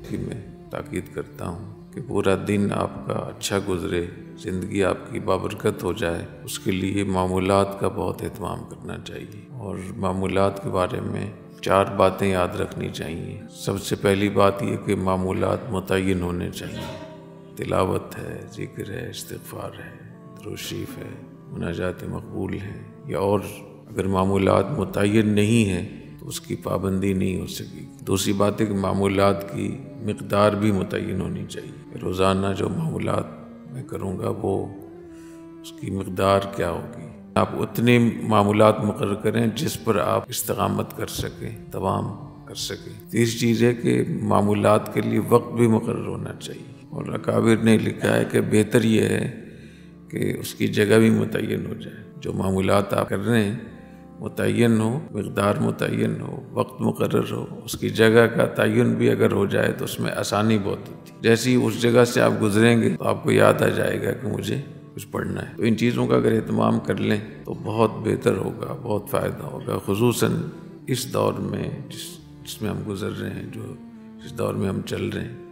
کہ میں تاکید کرتا ہوں کہ پورا دن آپ کا اچھا گزرے، زندگی آپ کی بابرکت ہو جائے، اس کے لیے معمولات کا بہت اہتمام کرنا چاہیے۔ اور معمولات کے بارے میں 4 باتیں یاد رکھنی چاہیے۔ سب سے پہلی بات یہ کہ معمولات متعین ہونے چاہیے۔ تلاوت ہے، ذکر ہے، استغفار ہے، درود شریف ہے، مناجات مقبول ہے، یا اور اگر معمولات متعین نہیں ہیں تو اس کی پابندی نہیں ہو سکے۔ دوسری بات ہے کہ معمولات کی مقدار بھی متعین ہونی چاہیے۔ روزانہ جو معمولات میں کروں گا وہ اس کی مقدار کیا ہوگی۔ آپ اتنے معمولات مقرر کریں جس پر آپ استقامت کر سکیں، دوام کر سکیں۔ تیسری چیز ہے کہ معمولات کے لیے وقت بھی مقرر ہونا چاہیے، اور اکابر نے لکھا ہے کہ بہتر یہ ہے کہ اس کی جگہ بھی متعین ہو جائے۔ جو معمولات آپ کر رہے ہیں متعین ہو، مقدار متعین ہو، وقت مقرر ہو، اس کی جگہ کا تعین بھی اگر ہو جائے تو اس میں آسانی بہت ہوتی ہے۔ جیسے ہی اس جگہ سے آپ گزریں گے تو آپ کو یاد آ جائے گا کہ مجھے کچھ پڑھنا ہے۔ تو ان چیزوں کا اگر اہتمام کر لیں تو بہت بہتر ہوگا، بہت فائدہ ہوگا، خصوصاً اس دور میں جس میں ہم گزر رہے ہیں، جس دور میں ہم چل رہے ہیں۔